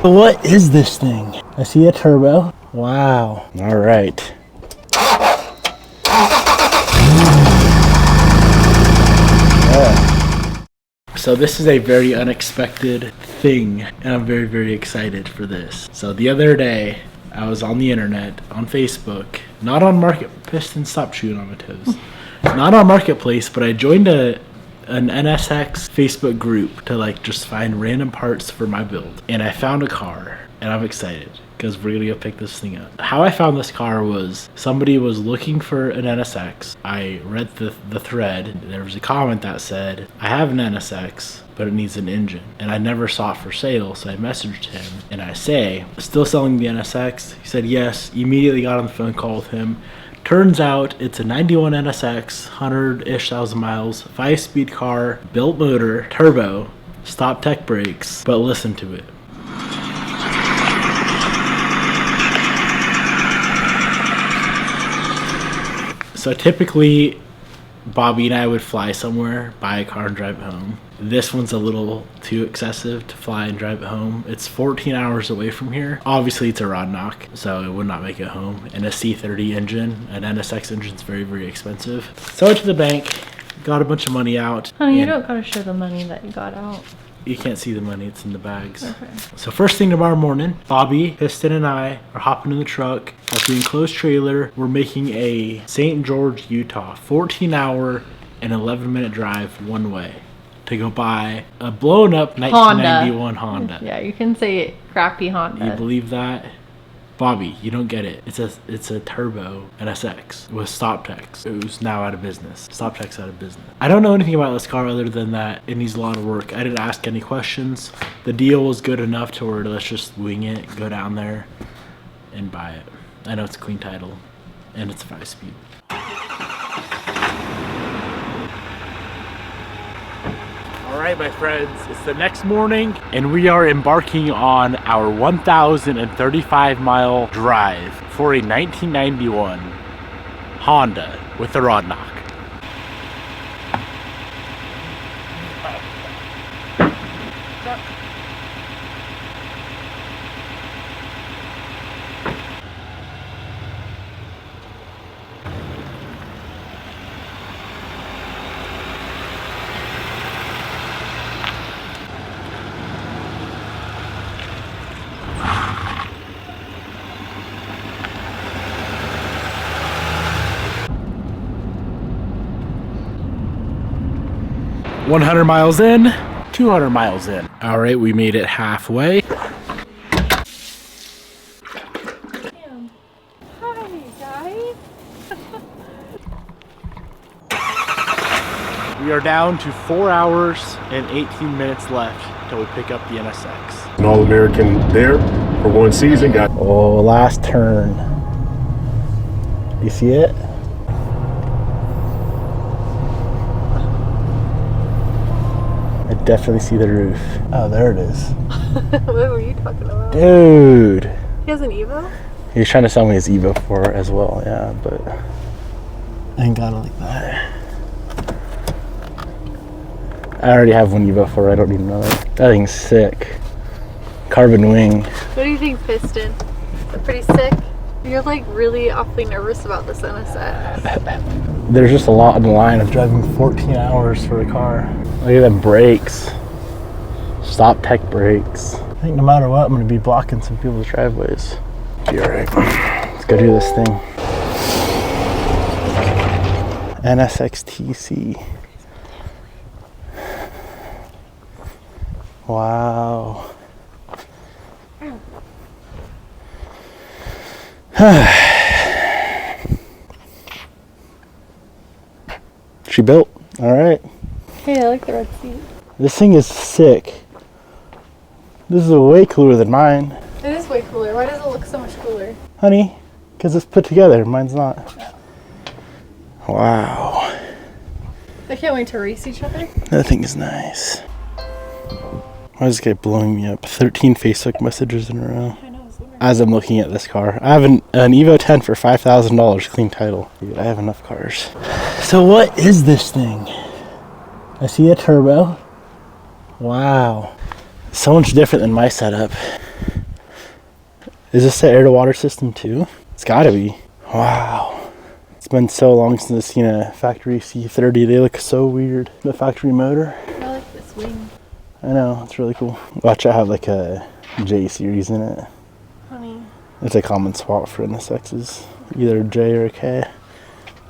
What is this thing? I see a turbo. Wow. All right. So this is a very unexpected thing, and I'm very, very excited for this. So the other day, I was on the internet, on Facebook, not on Piston, stop chewing on my toes. Not on Marketplace, but I joined an NSX Facebook group to like just find random parts for my build. And I found a car, and I'm excited because we're gonna go pick this thing up. How I found this car was somebody was looking for an NSX. I read the thread. There was a comment that said, I have an NSX, but it needs an engine. And I never saw it for sale, so I messaged him and I say, still selling the NSX? He said yes. Immediately got on the phone call with him. Turns out it's a 91 NSX, 100-ish thousand miles, 5-speed car, built motor, turbo, stop tech brakes, but listen to it. So typically, Bobby and I would fly somewhere, buy a car and drive it home. This one's a little too excessive to fly and drive it home. It's 14 hours away from here. Obviously it's a rod knock, so it would not make it home. And a C30 engine, an NSX engine is very, very expensive. So I went to the bank, got a bunch of money out. Honey, you don't gotta show the money that you got out. You can't see the money, it's in the bags. Okay. So first thing tomorrow morning, Bobby, Piston, and I are hopping in the truck at the enclosed trailer. We're making a St. George, Utah, 14-hour and 11-minute drive one way to go buy a blown up 1991 Honda. Yeah, you can say it, crappy Honda. You believe that? Bobby, you don't get it. It's a turbo NSX with stop techs. It was now out of business. Stop tech's out of business. I don't know anything about this car other than that it needs a lot of work. I didn't ask any questions. The deal was good enough to where let's just wing it, go down there, and buy it. I know it's a clean title, and it's a 5-speed. All right, my friends, it's the next morning and we are embarking on our 1,035-mile drive for a 1991 Honda with a rod knock. $100 miles in, 200 miles in. All right, we made it halfway. Damn. Hi, guys. We are down to 4 hours and 18 minutes left till we pick up the NSX. An All-American there for one season. Oh, last turn. You see it? I definitely see the roof. Oh, there it is. What were you talking about? Dude. He has an Evo? He was trying to sell me his Evo 4 as well, yeah, but I ain't got it like that. I already have one Evo 4, I don't need another. That thing's sick. Carbon wing. What do you think, Piston? Is it pretty sick? You're like really awfully nervous about this NSX. There's just a lot on the line of driving 14 hours for a car. Look at them brakes. Stop tech brakes. I think no matter what, I'm gonna be blocking some people's driveways. Be alright. Let's go do this thing. NSXTC. Wow. She built. All right. Hey, I like the red seat. This thing is sick. This is way cooler than mine. It is way cooler. Why does it look so much cooler? Honey, because it's put together. Mine's not. Wow. I can't wait to race each other. That thing is nice. Why is this guy blowing me up? 13 Facebook messages in a row. I know, it's weird. As I'm looking at this car. I have an Evo 10 for $5,000 clean title. Dude, I have enough cars. So what is this thing? I see a turbo. Wow. So much different than my setup. Is this the air-to-water system too? It's gotta be. Wow. It's been so long since I've seen a factory C30. They look so weird. The factory motor. I like this wing. I know, it's really cool. Watch, I have like a J series in it. Honey. It's a common swap for NSXs. Either a J or a K.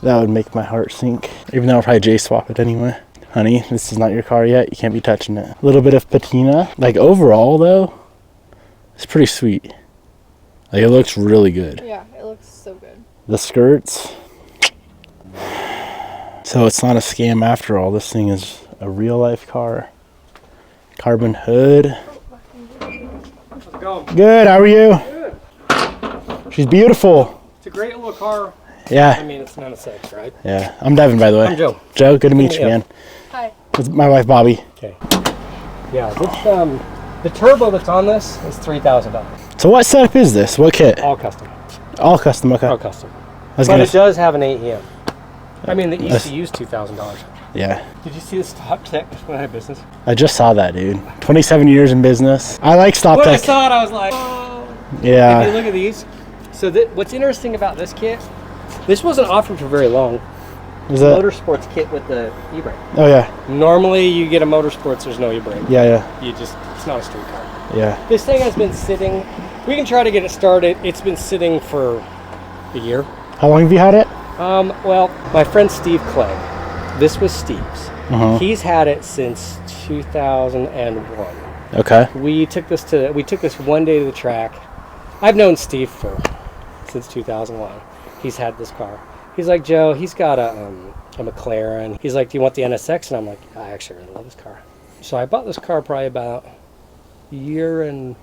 That would make my heart sink. Even though I'll probably J swap it anyway. Honey, this is not your car yet. You can't be touching it. A little bit of patina. Like overall though, it's pretty sweet. Like it looks really good. Yeah, it looks so good. The skirts. So it's not a scam after all. This thing is a real life car. Carbon hood. How's it going? Good, how are you? Good. She's beautiful. It's a great little car. I Yeah, mean, it's not a sex, right? yeah. I'm Devin, by the way. I'm Joe. Joe, good to meet you, Yeah. man. Hi. It's my wife, Bobby. Okay. Yeah, it's the turbo that's on this is $3,000. So what setup is this? What kit? All custom. All custom, okay. All custom. I was But gonna it does have an AEM. I mean, the That's- ECU's $2,000. Yeah. Did you see the Stop Tech when I had business? I just saw that, dude. 27 years in business. I like Stop When I Tech. saw it, I was like, oh. If you Yeah. look at these. So what's interesting about this kit, this wasn't offered for very long. Is that? Motorsports kit with the e-brake. Oh yeah. Normally, you get a Motorsports, there's no e-brake. Yeah, It's not a street car. yeah. This thing has been sitting. We can try to get it started. It's been sitting for a year. How long have you had it? Well, my friend Steve Clegg. This was Steve's. Uh-huh. He's had it since 2001. Okay. We took this one day to the track. I've known Steve since 2001. He's had this car. He's like, Joe, he's got a McLaren. He's like, do you want the NSX? And I'm like, I actually really love this car. So I bought this car probably about a year and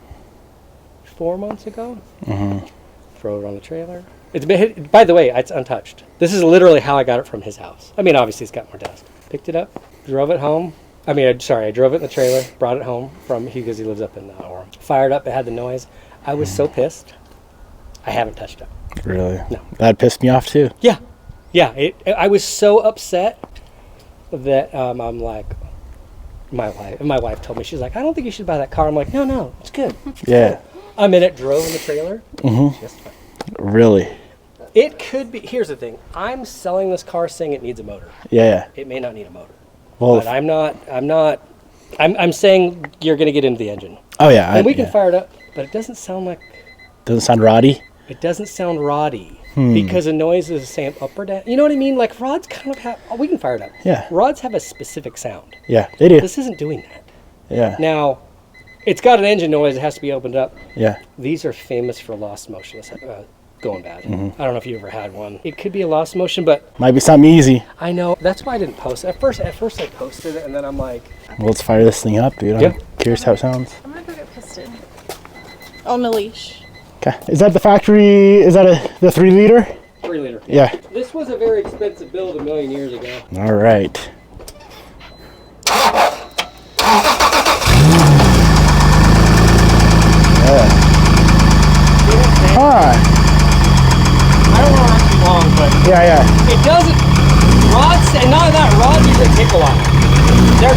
4 months ago. Mm-hmm. Throw it on the trailer. It's been, by the way, it's untouched. This is literally how I got it from his house. I mean, obviously, it's got more dust. Picked it up, drove it home. I drove it in the trailer, brought it home because he lives up in Orem. Fired up, it had the noise. I was so pissed. I haven't touched it. Really? No. That pissed me off too. Yeah. I was so upset that I'm like, my wife told me, she's like, I don't think you should buy that car. I'm like, no, it's good. Yeah. I'm in it, drove in the trailer. Mm-hmm. Just fine. Really? It could be. Here's the thing. I'm selling this car saying it needs a motor. Yeah. It may not need a motor. Well. But I'm saying you're going to get into the engine. Oh yeah. And we can fire it up, but it doesn't sound like. Doesn't sound roddy. It doesn't sound roddy because the noise is the same up or down. You know what I mean? Like rods kind of have. Oh, we can fire it up. Yeah. Rods have a specific sound. Yeah, they do. This isn't doing that. Yeah. Now, it's got an engine noise. It has to be opened up. Yeah. These are famous for lost motion. Going bad. Mm-hmm. I don't know if you ever had one. It could be a lost motion, but Might be something easy. I know. That's why I didn't post it. At first I posted it, and then I'm like, Well, let's fire this thing up, dude. I'm Yeah. curious how it sounds. I'm gonna go get piston. On a leash. Okay. Is that the factory? Is that the 3 liter? 3 liter. Yeah. This was a very expensive build a million years ago. All right. Yeah. Hi. I don't want to run too long, but Yeah. it doesn't. Rods, and not that, rods usually take a while.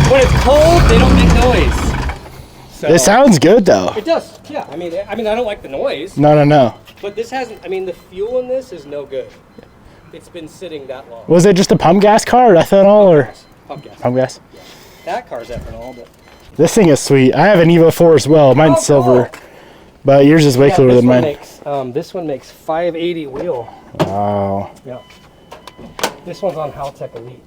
When it's cold, they don't make noise. So It sounds good though. It does. Yeah. I mean, I don't like the noise, No. but this hasn't. I mean, the fuel in this is no good. It's been sitting that long. Was it just a pump gas car or ethanol or Pump gas. pump gas? That car's ethanol, but This thing is sweet. I have an Evo 4 as well. Mine's Oh, silver, cool. but yours is way cooler this than one mine. this one makes 580 wheel. Wow. Yeah. This one's on Haltech Elite.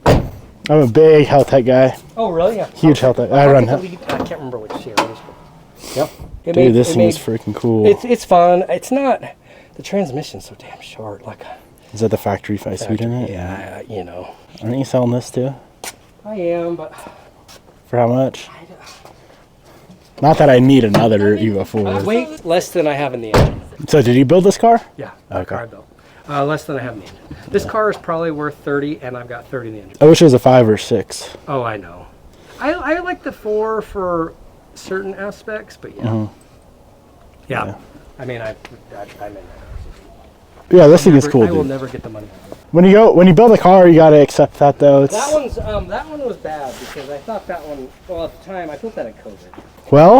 I'm a big Haltech guy. Oh, really? Yeah. Huge Haltech. I run. Elite. I can't remember which year it is. Yep. Dude, this thing is freaking cool. It's fun. It's not. The transmission's so damn short. Like. Is that the factory 5-speed in it? Yeah, you know. Aren't you selling this too? I am, but For how much? Not that I need another Evo 4. weight less than I have in the engine. So did you build this car? Yeah. Okay. Car built. Less than I have in the engine. This car is probably worth 30, and I've got 30 in the engine. I wish it was a 5 or 6. Oh, I know. I like the 4 for certain aspects, but yeah. Mhm. Yeah. Yeah. I mean, I'm in that. Yeah, this thing is cool, I will dude. never get the money. When you build a car, you gotta accept that though. It's that one was bad because I thought that one. Well, at the time I built that in COVID. well.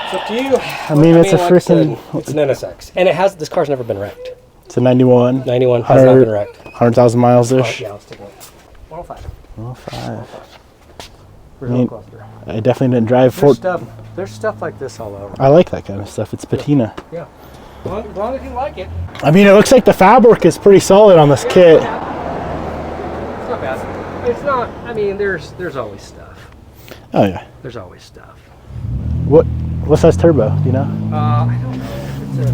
It's up to you. I mean, it's a like I said, freaking. it's an NSX, and this car's never been wrecked. It's a 91. 91 has not been wrecked. 100,000 miles ish. Yeah, let's take a look. 105. 105. Rear I mean, cluster. I definitely didn't drive There's stuff like this all over. I like that kind of stuff. It's patina. Yeah. As long as you like it. I mean, it looks like the fabric is pretty solid on this kit. It's not bad. It's not. I mean, there's always stuff. Oh yeah. There's always stuff. What size turbo? Do you know? I don't know. It's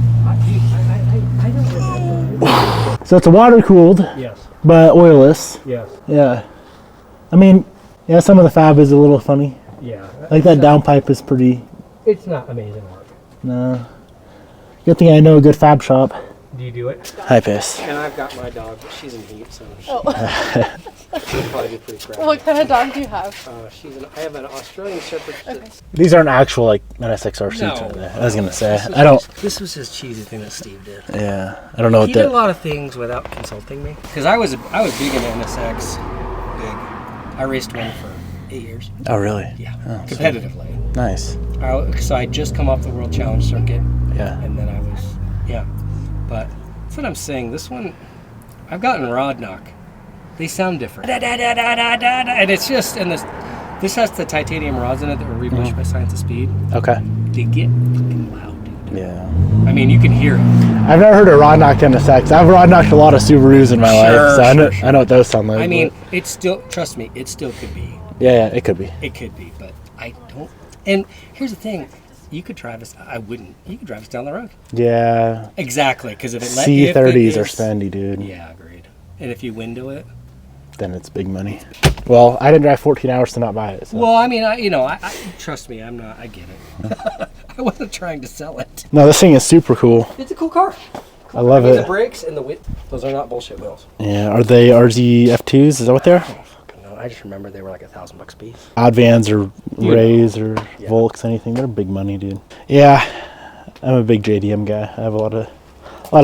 I don't remember. So it's a water cooled, Yes. but oilless. Yes. Yeah. I mean, yeah, some of the fab is a little funny. Yeah. Like that downpipe is pretty. It's not amazing work. No. Good thing I know a good fab shop. Do you do it? High piss. And I've got my dog, but she's in heat, so Oh. she'll probably be pretty crappy. What kind of dog do you have? I have an Australian Shepherd. Okay. These aren't actual like NSXR seats, No. are they? I was gonna say. I don't. This was his cheesy thing that Steve did. Yeah. I don't know He what did a that. lot of things without consulting me. Because I was big into NSX. Big. I raced one for 8 years. Oh really? Yeah. Oh, Competitively. Nice. So I just come off the World Challenge circuit, Yeah. and then I was, yeah. But that's what I'm saying. This one, I've gotten rod knock. They sound different. Da, da, da, da, da, da, da. And it's just, and this has the titanium rods in it that were rebushed by Science of Speed. Okay. They get fucking loud, dude. Yeah. I mean, you can hear it. I've never heard a rod knocked NSX. I've rod knocked a lot of Subarus in my life, so Sure. I know what those sound like. I mean, but- it's still, trust me, it still could be. yeah, it could be. It could be, but I don't. And here's the thing. You could drive us. I wouldn't. You could drive us down the road. Yeah. Exactly, because if it let C30s are spendy, dude. Yeah, agreed. And if you window it, Then it's big money. Well, I didn't drive 14 hours to not buy it. So. well, I mean, I trust me, I'm not. I get it. I wasn't trying to sell it. No, this thing is super cool. It's a cool car. I love The it. brakes and the width, those are not bullshit wheels. Yeah, are they RZ F2s? Is that what they are? No, I just remember they were like $1,000 a piece. Odd Vans or You Rays or Yeah. Volks, anything. They're big money, dude. Yeah, I'm a big JDM guy. I have a lot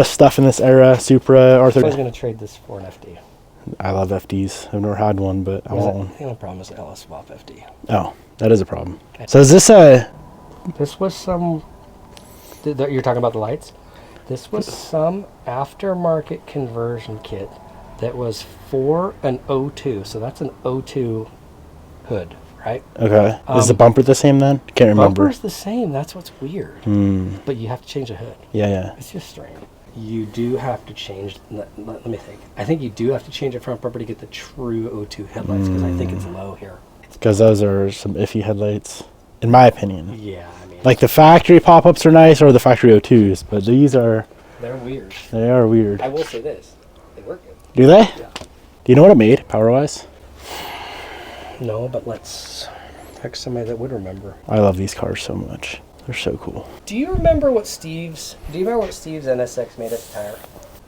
of stuff in this era. Supra, I was Arthur. going to trade this for an FD. I love FDs. I've never had one, but I want one. The only problem is the LS swap FD. Oh, that is a problem. So is this a... This was some. You're talking about the lights? This was some aftermarket conversion kit that was for an O2. So that's an O2 hood, right? Okay. Is the bumper the same then? Can't remember. Bumper's the same. That's what's weird. But you have to change the hood. Yeah, yeah. It's just strange. You do have to change. Let me think. I think you do have to change the front bumper to get the true O2 headlights because I think it's low here. Because those are some iffy headlights, in my opinion. Yeah, I mean, Like the factory pop-ups are nice, or the factory O2s, but these are... they're weird. They are weird. I will say this: they work good. Do they? Yeah. Do you know what it made, power-wise? No, but let's text somebody that would remember. I love these cars so much. They're so cool. Do you remember what Steve's NSX made at the tire?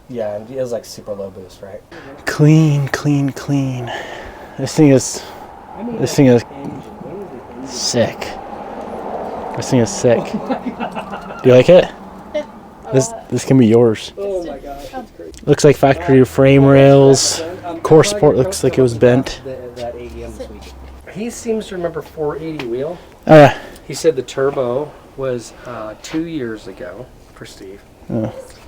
Yeah, and it was like super low boost, right? Clean, clean, clean. This thing is sick. This thing is sick. Do you like it? This can be yours. Oh my gosh, it's crazy. Looks like factory frame rails. Core support looks like it was bent. That ADM this week. He seems to remember 480 wheel. Oh yeah. He said the turbo was 2 years ago for Steve,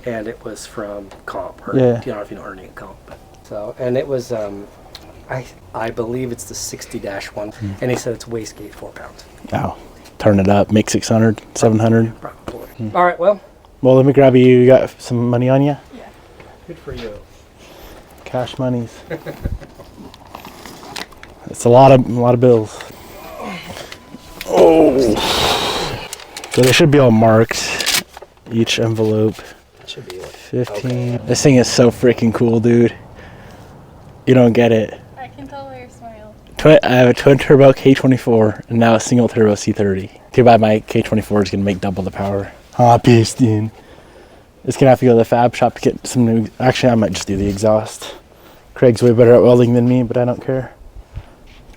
and it was from Comp. Or, Yeah. I don't know if you know Ernie at Comp. But, so, and it was, I believe it's the 60-1, and he said it's wastegate 4 pounds. Oh, turn it up. Make 600, 700. Probably. All right, well, Well, let me grab you. You got some money on you? yeah, good for you. Cash monies. It's a lot of bills. Oh. So they should be all marked. Each envelope. It should be like 15. Okay. This thing is so freaking cool, dude. You don't get it. I can tell by your smile. I have a twin turbo K24 and now a single turbo C30. Too bad my K24 is gonna make double the power. Ah, piston. It's gonna have to go to the fab shop to get some new. Actually, I might just do the exhaust. Craig's way better at welding than me, but I don't care.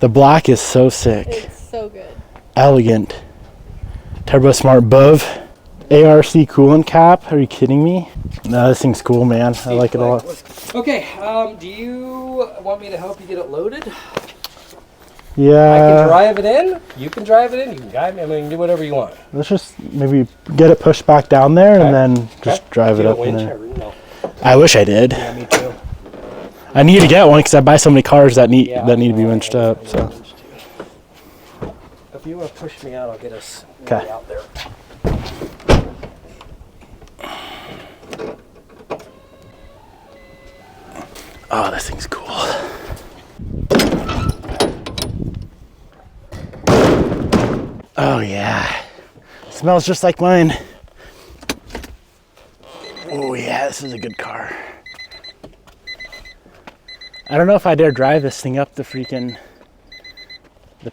The black is so sick. It's so good. Elegant. Turbo Smart Bove. ARC coolant cap. Are you kidding me? No, this thing's cool, man. I like it a lot. Okay, do you want me to help you get it loaded? Yeah. I can drive it in. You can drive it in. You can guide me. I mean, do whatever you want. Let's just maybe get it pushed back down there and then just drive it up in there. No. I wish I did. Yeah, me too. I need to get one because I buy so many cars that need to be winched up. So. If you want to push me out, I'll get us Okay. out there. Oh, this thing's cool. Oh yeah, smells just like mine. Oh yeah, this is a good car. I don't know if I dare drive this thing up the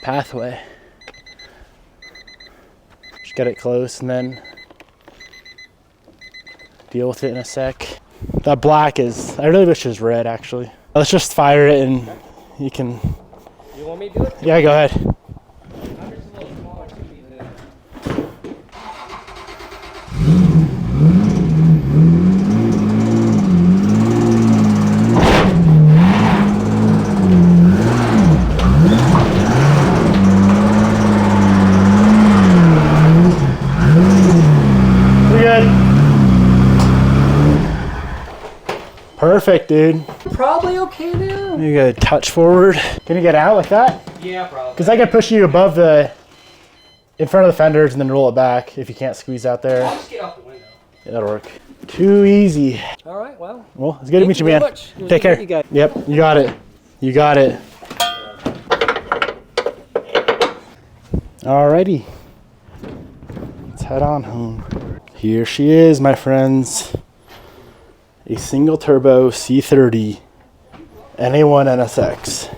pathway. Just get it close and then deal with it in a sec. That black is, I really wish it was red actually. Let's just fire it and you can. You want me to do it? Yeah, go ahead. I'm just a little smaller to be there. We good? Perfect, dude. Probably okay now. You gotta touch forward. Can you get out like that? Yeah, probably. Because I can push you above in front of the fenders and then roll it back if you can't squeeze out there. I'll just get out the window. Yeah, that'll work. Too easy. All right, well. Well, it's good to meet you, man. Take care. You guys. Yep, you got it. You got it. Alrighty. Let's head on home. Here she is, my friends. A single turbo C30 NA1 NSX.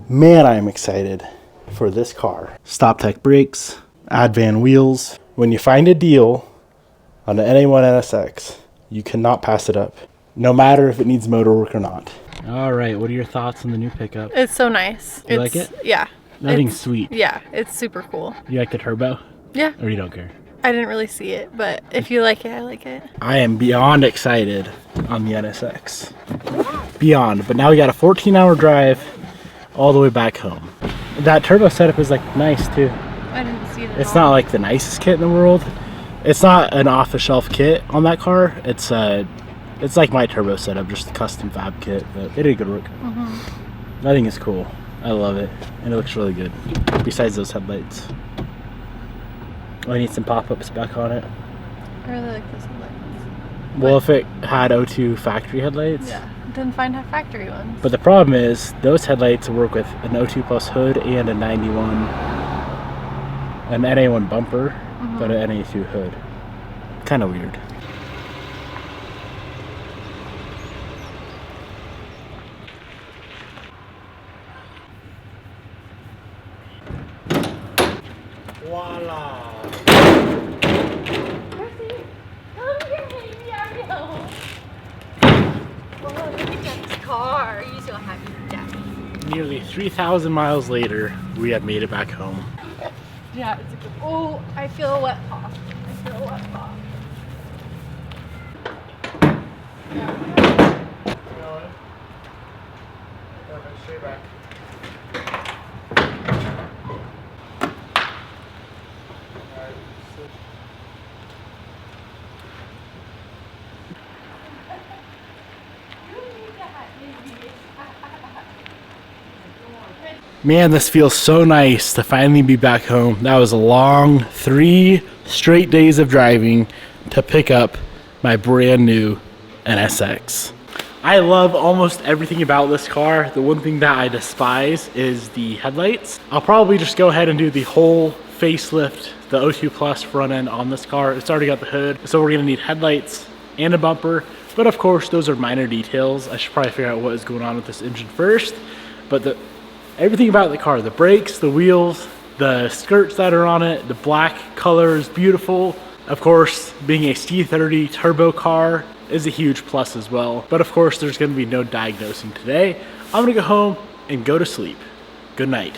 Man, I am excited for this car. Stop tech brakes, Advan wheels. When you find a deal on the NA1 NSX, you cannot pass it up, no matter if it needs motor work or not. All right, what are your thoughts on the new pickup? It's so nice. You like it? Yeah. That thing's sweet. Yeah, it's super cool. You like the turbo? Yeah. Or you don't care? I didn't really see it, but if you like it, I like it. I am beyond excited on the NSX. Beyond. But now we got a 14-hour drive all the way back home. That turbo setup is like nice too. I didn't see it. It's not like the nicest kit in the world. It's not an off-the-shelf kit on that car. It's like my turbo setup, just a custom fab kit, but it did good work. I think it's cool. I love it, and it looks really good. Besides those headlights, I need some pop-ups back on it. I really like those headlights. Well, if it had O2 factory headlights. Yeah, then find factory ones. But the problem is, those headlights work with an O2 plus hood and a 91, an NA1 bumper, but an NA2 hood. Kind of weird. Voila! Car, you so happy, Daddy. Nearly 3,000 miles later, we have made it back home. Yeah, it's a good. Oh, I feel a wet paw. I feel a wet paw. Man, this feels so nice to finally be back home. That was a long 3 straight days of driving to pick up my brand new NSX. I love almost everything about this car. The one thing that I despise is the headlights. I'll probably just go ahead and do the whole facelift, the O2 Plus front end on this car. It's already got the hood, so we're gonna need headlights and a bumper. But of course, those are minor details. I should probably figure out what is going on with this engine first. But everything about the car, the brakes, the wheels, the skirts that are on it, the black color is beautiful. Of course, being a C30 turbo car is a huge plus as well. But of course, there's gonna be no diagnosing today. I'm gonna go home and go to sleep. Good night.